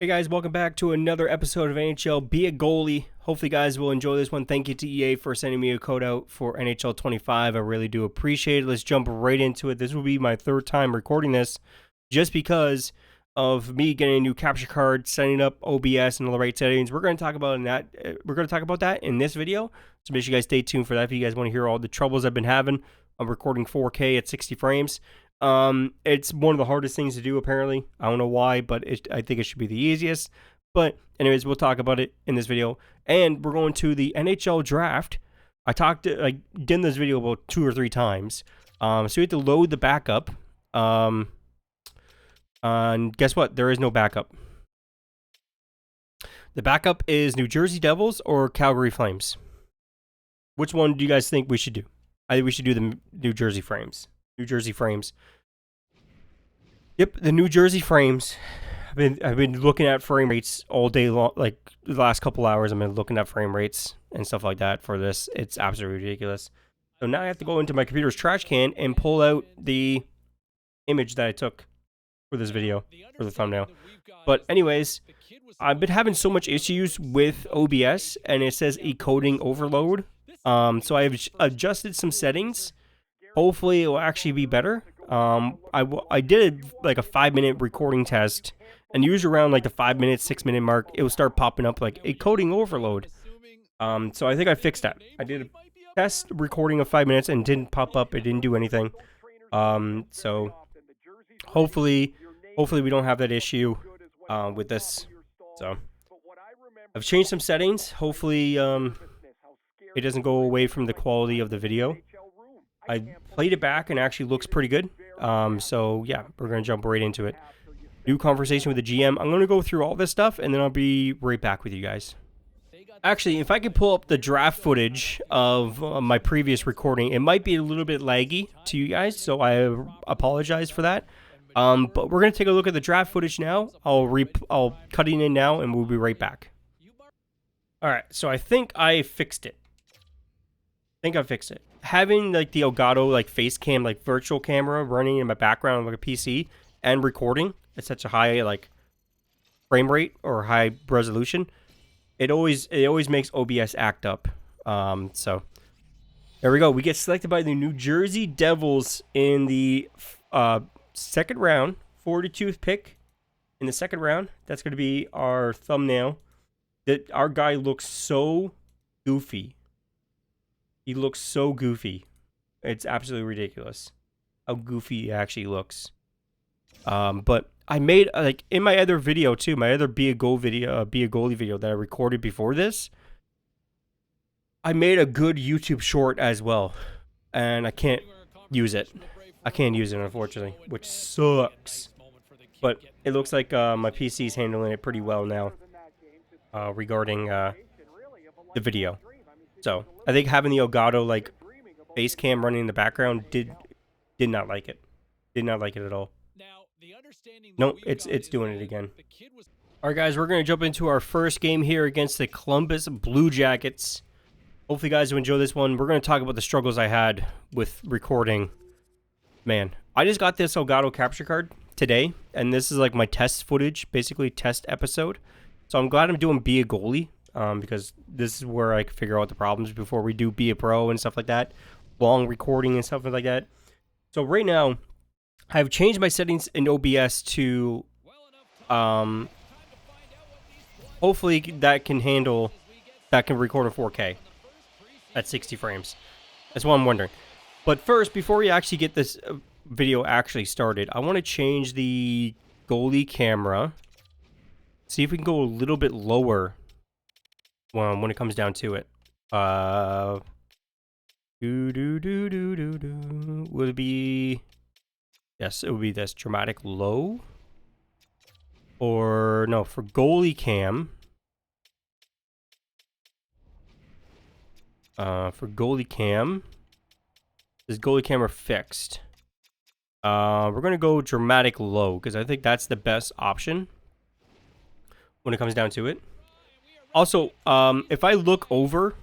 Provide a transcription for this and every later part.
Hey guys, welcome back to another episode of NHL Be a Goalie. Hopefully guys will enjoy this one. Thank you to EA for sending me a code out for NHL 25. I really do appreciate it. Let's jump right into it. This will be my third time recording this just because of me getting a new capture card, setting up OBS and all the right settings. We're going to talk about that in this video. So make sure you guys stay tuned for that if you guys want to hear all the troubles I've been having. I'm recording 4K at 60 frames. It's one of the hardest things to do, apparently. I don't know why, but I think it should be the easiest. But anyways, we'll talk about it in this video. And we're going to the NHL draft. I did in this video about 2 or 3 times. So we have to load the backup. And guess what? There is no backup. The backup is New Jersey Devils or Calgary Flames. Which one do you guys think we should do? I think we should do the New Jersey Frames. Yep, the New Jersey Frames. I've been looking at frame rates all day long. Like the last couple hours, I've been looking at frame rates and stuff like that for this. It's absolutely ridiculous. So now I have to go into my computer's trash can and pull out the image that I took for this video, for the thumbnail. But anyways, I've been having so much issues with OBS, and it says encoding overload. So I've adjusted some settings. Hopefully it will actually be better. I did like a 5-minute recording test, and usually around like the 5-minute, 6-minute mark, it will start popping up like encoding overload. So I think I fixed that. I did a test recording of 5 minutes and didn't pop up. It didn't do anything. So hopefully we don't have that issue with this. So I've changed some settings. Hopefully it doesn't go away from the quality of the video. I played it back and it actually looks pretty good. So yeah, we're going to jump right into it. New conversation with the GM. I'm going to go through all this stuff and then I'll be right back with you guys. Actually, if I could pull up the draft footage of my previous recording, it might be a little bit laggy to you guys, so I apologize for that. But we're going to take a look at the draft footage now. I'll cut it in now and we'll be right back. Alright, so I think I fixed it. Having like the Elgato like face cam, like virtual camera running in my background like a PC and recording at such a high like frame rate or high resolution, it always makes OBS act up. So there we go. We get selected by the New Jersey Devils in the second round, 42th pick in the second round. That's going to be our thumbnail. That our guy looks so goofy. He looks so goofy. It's absolutely ridiculous how goofy he actually looks. But I made like in my other video too, my other Be a Goalie video that I recorded before this. I made a good YouTube short as well, and I can't use it. Unfortunately, which sucks. But it looks like my PC's handling it pretty well now regarding the video. So I think having the Elgato like face cam running in the background did not like it. Did not like it at all. No, it's doing it again. All right, guys, we're gonna jump into our first game here against the Columbus Blue Jackets. Hopefully, you guys will enjoy this one. We're gonna talk about the struggles I had with recording. Man, I just got this Elgato capture card today, and this is like my test footage, basically test episode. So I'm glad I'm doing Be a Goalie. Because this is where I can figure out the problems before we do Be a Pro and stuff like that. Long recording and stuff like that. So right now, I've changed my settings in OBS to, hopefully that can record in 4K at 60 frames. That's what I'm wondering. But first, before we actually get this video actually started, I want to change the goalie camera. See if we can go a little bit lower. Well, when it comes down to it, would it be? Yes, it would be this dramatic low, or no? For goalie cam, is goalie camera fixed? We're gonna go dramatic low because I think that's the best option when it comes down to it. Also, if I look over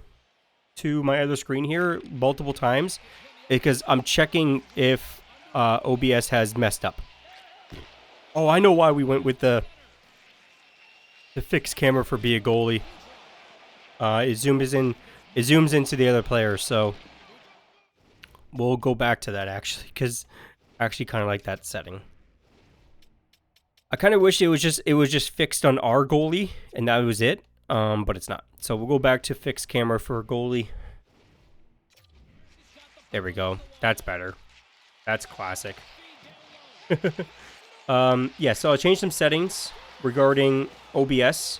to my other screen here multiple times, because I'm checking if OBS has messed up. Oh, I know why we went with the the fixed camera for be a goalie. It zooms into the other players, so we'll go back to that actually, because I actually kind of like that setting. I kind of wish it was just fixed on our goalie and that was it, but it's not. So we'll go back to fixed camera for a goalie. There we go. That's better. That's classic. Yeah, so I changed some settings regarding OBS.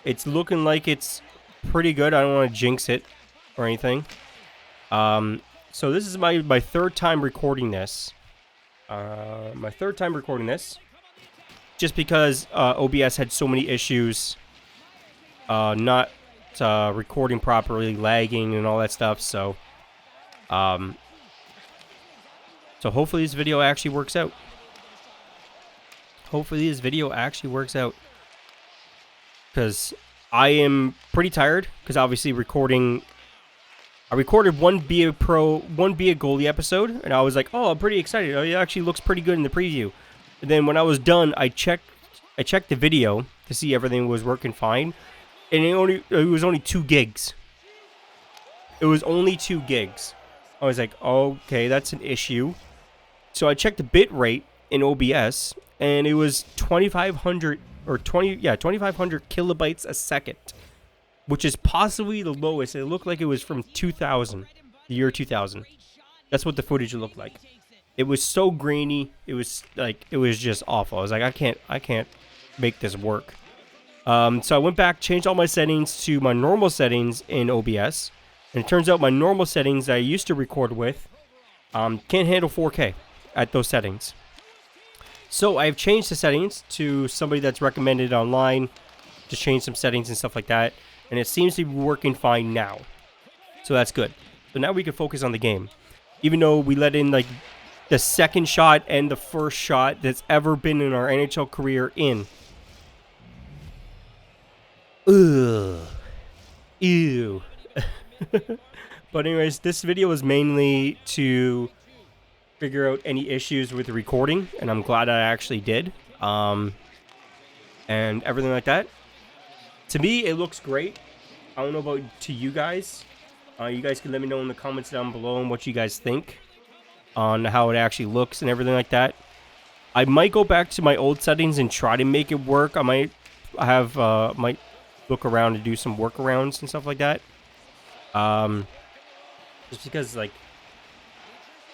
It's looking like it's pretty good. I don't want to jinx it or anything. So this is my third time recording this. Just because OBS had so many issues, not recording properly, lagging, and all that stuff. So, hopefully this video actually works out. Because I am pretty tired. Because obviously I recorded one Be a Goalie episode, and I was like, oh, I'm pretty excited. Oh, it actually looks pretty good in the preview. And then when I was done, I checked the video to see everything was working fine, and it was only 2 gigs. It was only 2 gigs. I was like, okay, that's an issue. So I checked the bit rate in OBS, and it was 2,500 kilobytes a second, which is possibly the lowest. It looked like it was from 2000, the year 2000. That's what the footage looked like. It was so grainy. It was just awful. I was like, I can't make this work. So I went back, changed all my settings to my normal settings in OBS, and it turns out my normal settings that I used to record with can't handle 4K at those settings. So I've changed the settings to somebody that's recommended online, just change some settings and stuff like that, and it seems to be working fine now. So that's good. So now we can focus on the game. Even though we let in like the second shot and the first shot that's ever been in our NHL career in. Ugh. Ew. But anyways, this video was mainly to figure out any issues with the recording, and I'm glad I actually did. And everything like that. To me, it looks great. I don't know about to you guys. You guys can let me know in the comments down below on what you guys think on how it actually looks and everything like that. I might go back to my old settings and try to make it work. I might look around and do some workarounds and stuff like that. Just because like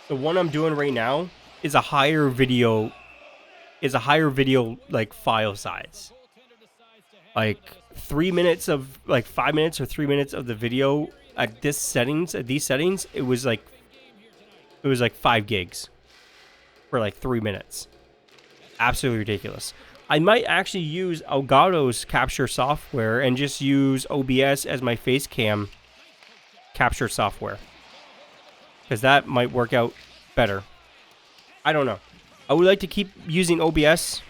the one I'm doing right now is a higher video like file size. Like 3 minutes of 5 minutes or 3 minutes of the video at these settings, it was like 5 gigs for like 3 minutes. Absolutely ridiculous. I might actually use Elgato's capture software and just use OBS as my face cam capture software, because that might work out better. I don't know. I would like to keep using OBS,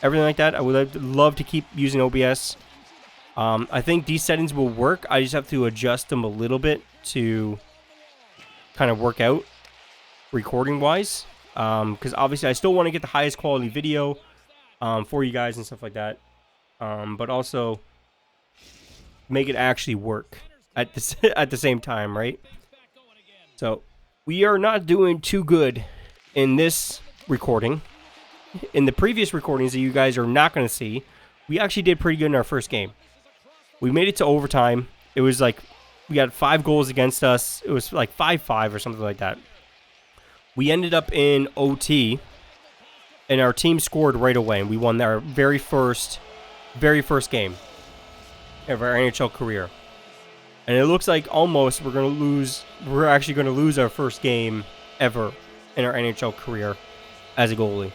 everything like that. I would love to keep using OBS. I think these settings will work. I just have to adjust them a little bit to kind of work out recording wise, because obviously I still want to get the highest quality video for you guys and stuff like that, but also make it actually work at the same time, right? So we are not doing too good in this recording. In the previous recordings that you guys are not going to see, we actually did pretty good in our first game. We made it to overtime. It was like we got 5 goals against us. It was like 5-5 or something like that. We ended up in OT, and our team scored right away, and we won our very first game of our NHL career. And it looks like almost we're actually going to lose our first game ever in our NHL career as a goalie.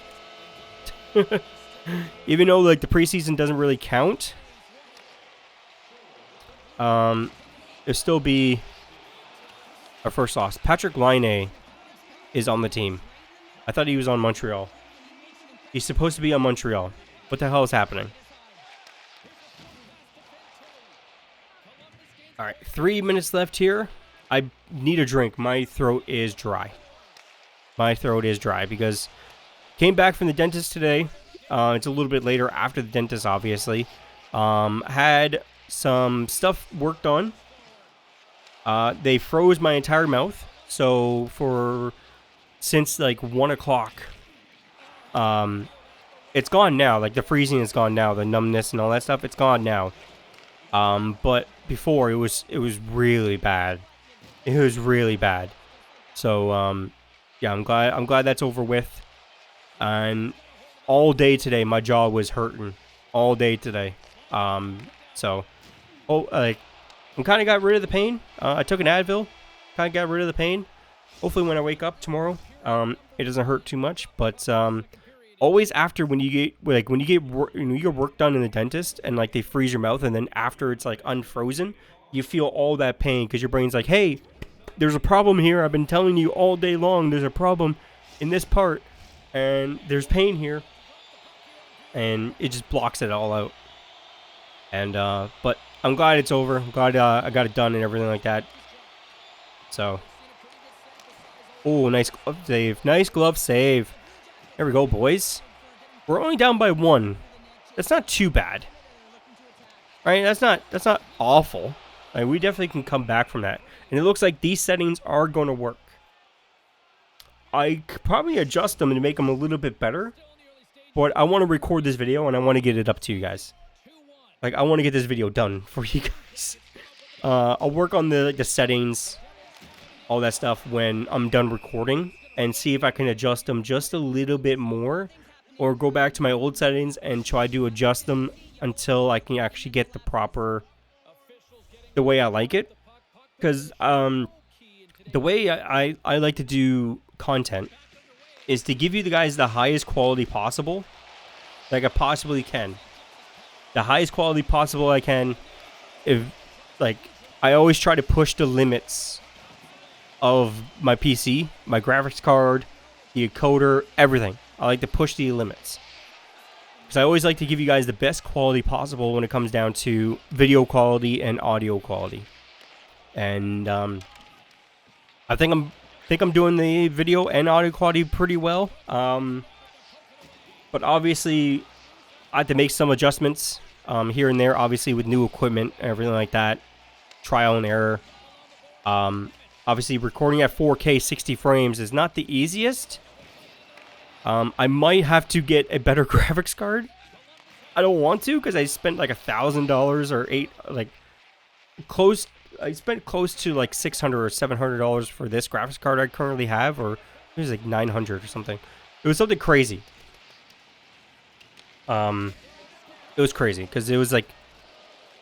Even though like the preseason doesn't really count, it'll still be our first loss. Patrick Laine is on the team. I thought he was on Montreal. He's supposed to be on Montreal. What the hell is happening? Alright, 3 minutes left here. I need a drink. My throat is dry. Because came back from the dentist today. It's a little bit later after the dentist, obviously. Had some stuff worked on. They froze my entire mouth. So since like 1 o'clock, it's gone now. Like the freezing is gone now. The numbness and all that stuff, it's gone now. But before it was really bad. It was really bad. So yeah, I'm glad that's over with. And all day today, my jaw was hurting. All day today. So, I kind of got rid of the pain. I took an Advil. Kind of got rid of the pain. Hopefully, when I wake up tomorrow, it doesn't hurt too much. But always after when you get your work done in the dentist and like they freeze your mouth, and then after it's like unfrozen, you feel all that pain because your brain's like, hey, there's a problem here. I've been telling you all day long. There's a problem in this part, and there's pain here, and it just blocks it all out. And but I'm glad it's over. I'm glad I got it done and everything like that. So, oh, nice glove save. Nice glove save. There we go, boys. We're only down by 1. That's not too bad, right? That's not awful. Like, we definitely can come back from that. And it looks like these settings are going to work. I could probably adjust them to make them a little bit better. But I want to record this video and I want to get it up to you guys. Like, I want to get this video done for you guys. I'll work on the settings, all that stuff when I'm done recording. And see if I can adjust them just a little bit more. Or go back to my old settings and try to adjust them until I can actually get the way I like it. Because the way I like to do content is to give you the guys the highest quality possible. Like I possibly can. The highest quality possible I can. I always try to push the limits of my PC, my graphics card, the encoder, everything. I like to push the limits. Because I always like to give you guys the best quality possible when it comes down to video quality and audio quality. And I think I'm doing the video and audio quality pretty well. But obviously I had to make some adjustments here and there, obviously with new equipment and everything like that. Trial and error. Obviously recording at 4K 60 frames is not the easiest. I might have to get a better graphics card. I don't want to because I spent like $1,000 or I spent close to like $600 or $700 for this graphics card I currently have, or it was like $900 or something. It was something crazy. It was crazy because it was like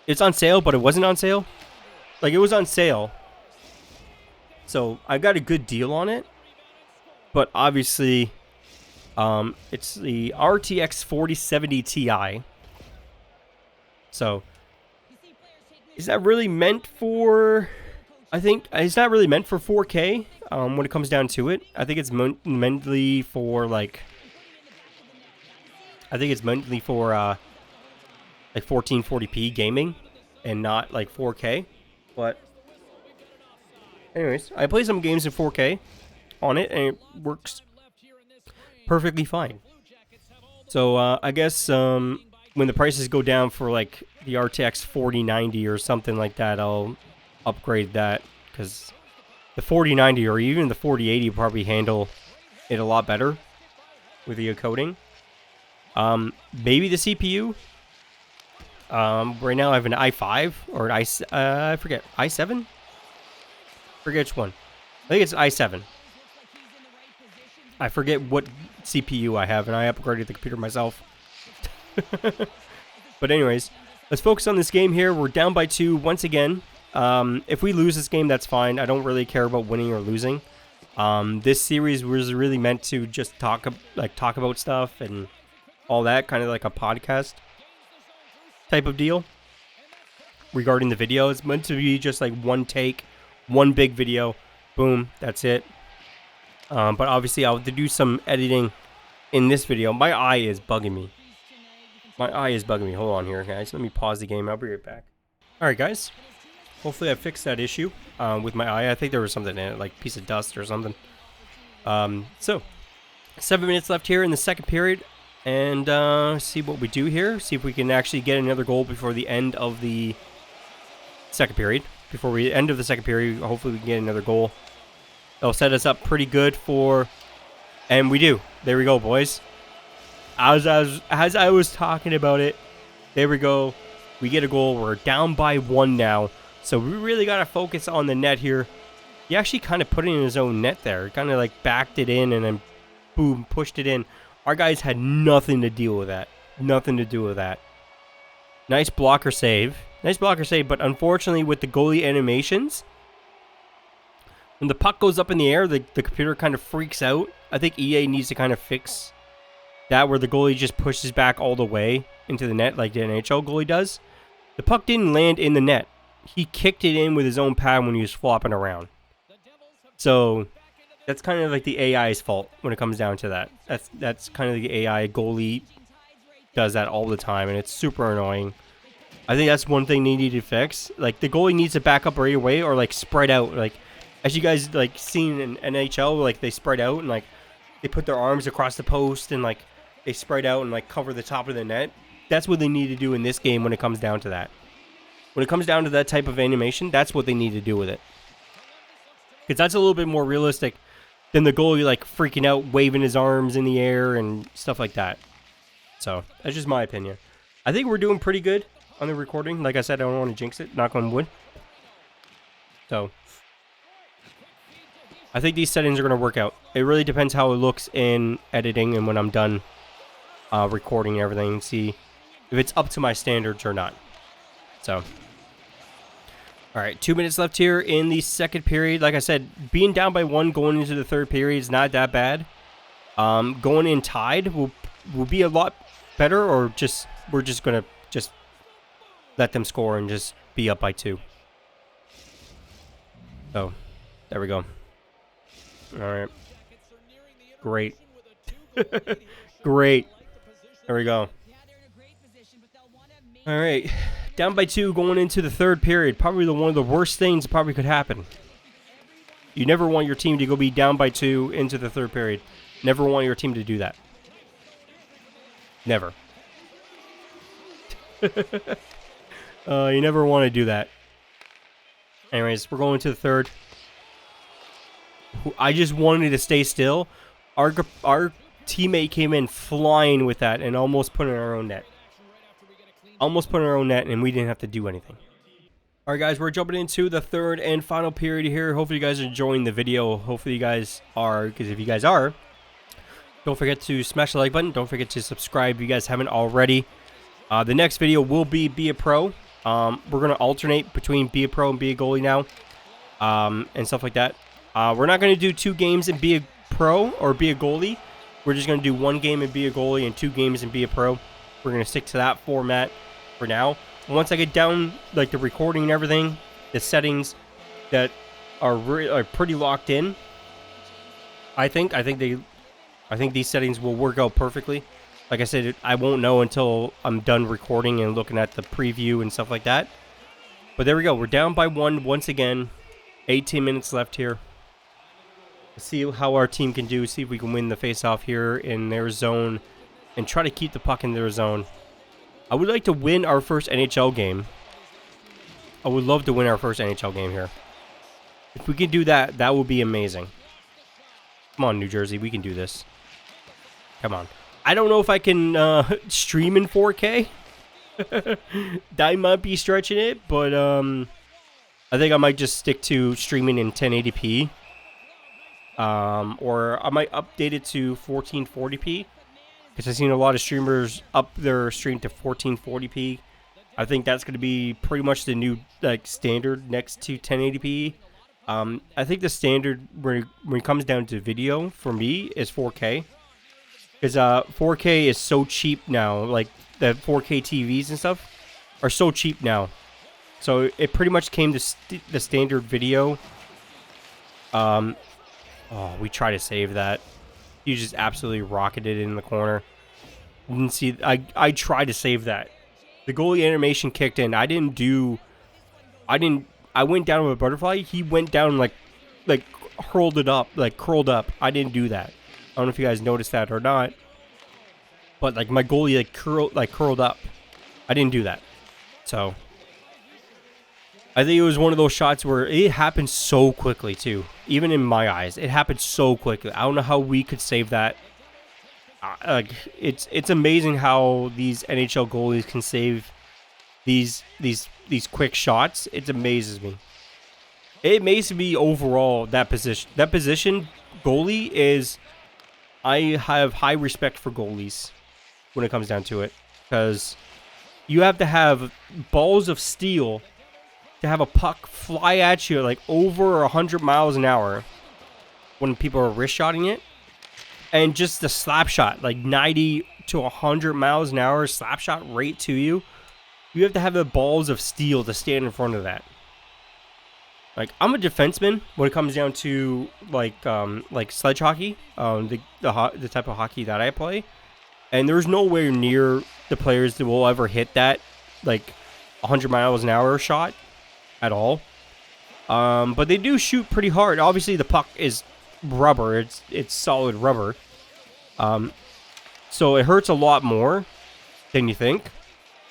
it's on sale, but it wasn't on sale. Like it was on sale, so I got a good deal on it. But obviously, it's the RTX 4070 Ti. So, is that really meant for? I think it's not really meant for 4K. When it comes down to it, I think it's mainly for like 1440p gaming, and not like 4K. But, anyways, I play some games in 4K on it, and it works perfectly fine. So I guess when the prices go down for like the RTX 4090 or something like that, I'll upgrade that, because the 4090 or even the 4080 will probably handle it a lot better with the encoding. Maybe the CPU. Right now I have an i5 or an I forget, i7. Forget which one. I think it's i7. I forget what CPU I have, and I upgraded the computer myself. But anyways, let's focus on this game here. We're down by 2 once again. If we lose this game, that's fine. I don't really care about winning or losing. This series was really meant to just talk about stuff and all that, kind of like a podcast type of deal regarding the video. It's meant to be just like one take, one big video, boom, that's it. But obviously I'll have to do some editing in this video. My eye is bugging me. Hold on here, guys. Let me pause the game. I'll be right back. Alright, guys. Hopefully I fixed that issue with my eye. I think there was something in it, like a piece of dust or something. So, 7 minutes left here in the second period. And see what we do here. See if we can actually get another goal before the end of the second period. Before we end of the second period, hopefully we can get another goal. They'll set us up pretty good for... And we do. There we go, boys. As I was talking about it, there we go. We get a goal. We're down by 1 now. So we really got to focus on the net here. He actually kind of put it in his own net there. Kind of like backed it in and then boom, pushed it in. Our guys had nothing to deal with that. Nothing to do with that. Nice blocker save. Nice blocker save, but unfortunately with the goalie animations, when the puck goes up in the air, the computer kind of freaks out. I think EA needs to kind of fix that where the goalie just pushes back all the way into the net like the NHL goalie does. The puck didn't land in the net. He kicked it in with his own pad when he was flopping around. So that's kind of like the AI's fault when it comes down to that. That's kind of the AI goalie does that all the time, and it's super annoying. I think that's one thing they need to fix. Like, the goalie needs to back up right away or, like, spread out. Like, as you guys, like, seen in NHL, like, they spread out and, like, they put their arms across the post and, like, they spread out and, like, cover the top of the net. That's what they need to do in this game when it comes down to that. When it comes down to that type of animation, that's what they need to do with it. Because that's a little bit more realistic than the goalie, like, freaking out, waving his arms in the air and stuff like that. So, that's just my opinion. I think we're doing pretty good on the recording. Like I said, I don't want to jinx it. Knock on wood. So, I think these settings are going to work out. It really depends how it looks in editing and when I'm done recording everything. See if it's up to my standards or not. So, alright, 2 minutes left here in the second period. Like I said, being down by 1 going into the third period is not that bad. Going in tied will be a lot better, or just we're just going to just let them score and just be up by 2. So, there we go. Alright. Great. Great. There we go. Alright. Down by 2 going into the third period. Probably one of the worst things that probably could happen. You never want your team to go be down by 2 into the third period. Never want your team to do that. Never. You never want to do that. Anyways, we're going to the third. I just wanted to stay still. Our teammate came in flying with that and almost put in our own net. Almost put in our own net, and we didn't have to do anything. Alright guys, we're jumping into the third and final period here. Hopefully you guys are enjoying the video. Hopefully you guys are, because if you guys are, don't forget to smash the like button. Don't forget to subscribe if you guys haven't already. The next video will be a Pro. We're going to alternate between be a Pro and be a goalie now. And stuff like that. We're not going to do 2 games and be a Pro or be a goalie. We're just going to do 1 game and be a goalie and 2 games and be a Pro. We're going to stick to that format for now. Once I get down, like, the recording and everything, the settings that are pretty locked in, I think these settings will work out perfectly. Like I said, I won't know until I'm done recording and looking at the preview and stuff like that. But there we go. We're down by 1 once again. 18 minutes left here. Let's see how our team can do. See if we can win the face-off here in their zone and try to keep the puck in their zone. I would like to win our first NHL game. I would love to win our first NHL game here. If we can do that, that would be amazing. Come on, New Jersey. We can do this. Come on. I don't know if I can stream in 4K. I might be stretching it, but I think I might just stick to streaming in 1080p. Or I might update it to 1440p. Because I've seen a lot of streamers up their stream to 1440p. I think that's going to be pretty much the new standard next to 1080p. I think the standard when it comes down to video for me is 4K. Because 4K is so cheap now. Like the 4K TVs and stuff are so cheap now. So it pretty much came to the standard video. Oh, we try to save that. You just absolutely rocketed it in the corner. You didn't see. I tried to save that. The goalie animation kicked in. I went down with a butterfly. He went down like hurled it up, like curled up. I didn't do that. I don't know if you guys noticed that or not. but like my goalie curled up. I didn't do that. So I think it was one of those shots where it happened so quickly too. Even in my eyes, it happened so quickly. I don't know how we could save that. Like it's amazing how these NHL goalies can save these quick shots. It amazes me. It amazes me overall that position. That position, goalie, is. I have high respect for goalies when it comes down to it, because you have to have balls of steel to have a puck fly at you like over 100 miles an hour when people are wrist shotting it, and just the slap shot like 90 to 100 miles an hour slap shot right to you. You have to have the balls of steel to stand in front of that. Like, I'm a defenseman when it comes down to like sledge hockey, the type of hockey that I play, and there's nowhere near the players that will ever hit that like 100 miles an hour shot at all. But they do shoot pretty hard. Obviously, the puck is rubber; it's solid rubber, so it hurts a lot more than you think.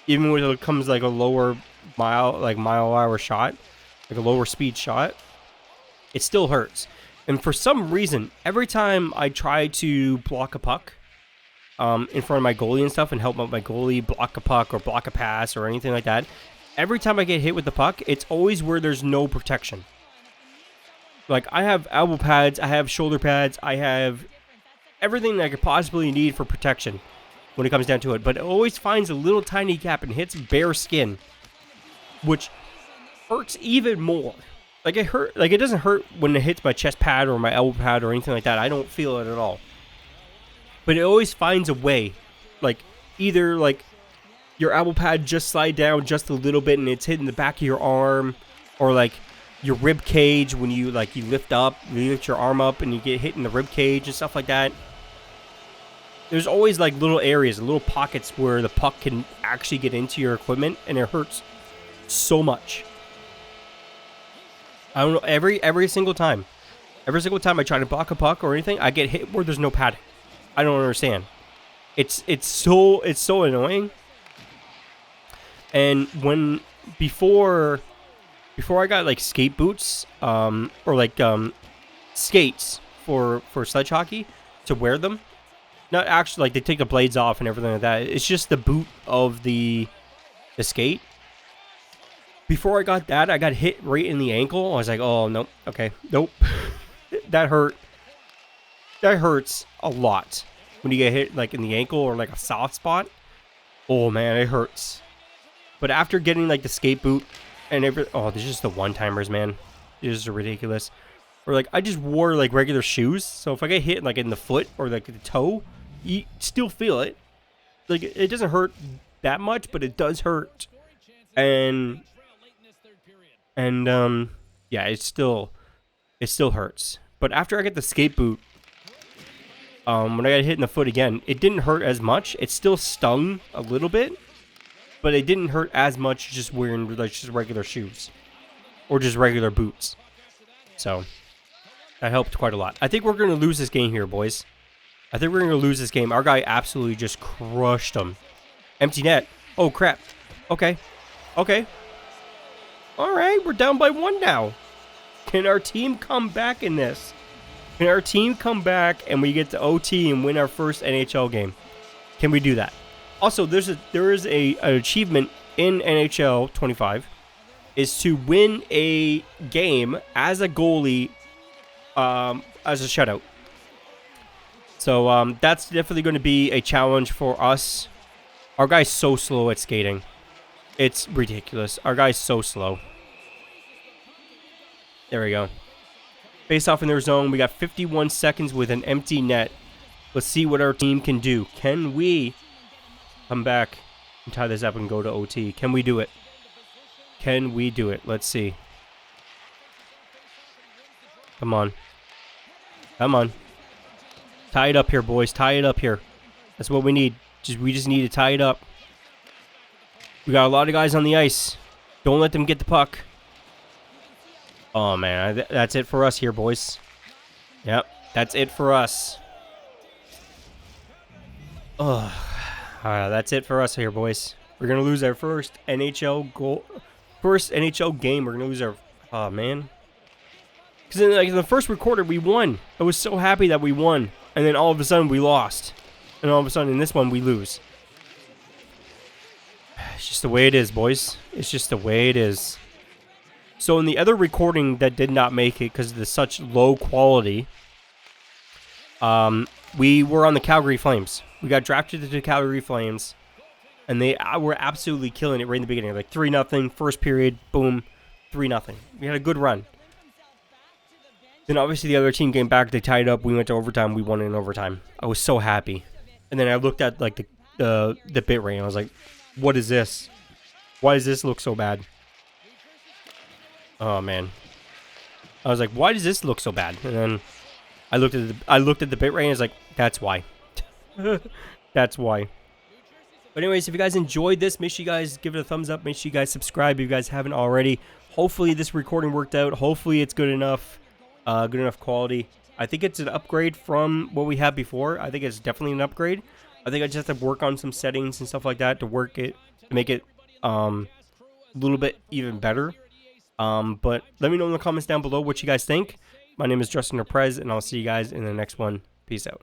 Even when it comes like a lower mile hour shot. Like a lower speed shot, it still hurts. And for some reason, every time I try to block a puck in front of my goalie and stuff and help out my goalie block a puck or block a pass or anything like that, every time I get hit with the puck, it's always where there's no protection. Like, I have elbow pads, I have shoulder pads, I have everything that I could possibly need for protection when it comes down to it. But it always finds a little tiny gap and hits bare skin, which hurts even more. Like, it doesn't hurt when it hits my chest pad or my elbow pad or anything like that. I don't feel it at all. But it always finds a way. Like, either like your elbow pad just slide down just a little bit and it's hitting the back of your arm, or like your rib cage when you lift your arm up and you get hit in the rib cage and stuff like that. There's always like little areas, little pockets where the puck can actually get into your equipment, and it hurts so much. I don't know, every single time. Every single time I try to block a puck or anything, I get hit where there's no padding. I don't understand. It's so annoying. And before I got like skate boots, or like skates for sledge hockey to wear them. Not actually like they take the blades off and everything like that. It's just the boot of the skate. Before I got that, I got hit right in the ankle. I was like, oh, nope. Okay, nope. That hurt. That hurts a lot when you get hit like in the ankle or like a soft spot. Oh, man, it hurts. But after getting like the skate boot and oh, there's just the one-timers, man. It's just ridiculous. Or like I just wore like regular shoes. So if I get hit like in the foot or like the toe, you still feel it. Like, it doesn't hurt that much, but it does hurt. And yeah, it still hurts. But after I get the skate boot, when I got hit in the foot again, it didn't hurt as much. It still stung a little bit, but it didn't hurt as much just wearing like just regular shoes or just regular boots. So that helped quite a lot. I think we're going to lose this game here, boys. I think we're going to lose this game. Our guy absolutely just crushed them. Empty net. Oh, crap. Okay. Okay. All right, we're down by 1 now. Can our team come back in this? Can our team come back and we get to OT and win our first NHL game? Can we do that? Also, there is an achievement in NHL 25 is to win a game as a goalie, as a shutout. So that's definitely going to be a challenge for us. Our guy's so slow at skating. It's ridiculous. Our guy's so slow. There we go. Face off in their zone. We got 51 seconds with an empty net. Let's see what our team can do. Can we come back and tie this up and go to OT? Can we do it? Can we do it? Let's see. Come on. Come on. Tie it up here, boys. Tie it up here. That's what we need. We just need to tie it up. We got a lot of guys on the ice. Don't let them get the puck. Oh, man. That's it for us here, boys. Yep. That's it for us. Ugh. That's it for us here, boys. We're gonna lose our first NHL game. We're gonna lose our. Oh man. Because in the first recorder we won. I was so happy that we won, and then all of a sudden we lost, and all of a sudden in this one we lose. It's just the way it is, boys. It's just the way it is. So in the other recording that did not make it because of the such low quality, we were on the Calgary Flames. We got drafted to the Calgary Flames, and they were absolutely killing it right in the beginning. Like 3-0, first period, boom, 3-0. We had a good run. Then obviously the other team came back, they tied up, we went to overtime, we won in overtime. I was so happy. And then I looked at like the bit rate and I was like, what is this? Why does this look so bad? Oh man. I was like, why does this look so bad? And then I looked at the bit rate and I was like, that's why. That's why. But anyways, if you guys enjoyed this, make sure you guys give it a thumbs up. Make sure you guys subscribe if you guys haven't already. Hopefully this recording worked out. Hopefully it's good enough. Good enough quality. I think it's an upgrade from what we had before. I think it's definitely an upgrade. I think I just have to work on some settings and stuff like that to make it a little bit even better. But let me know in the comments down below what you guys think. My name is Justin or Prez, and I'll see you guys in the next one. Peace out.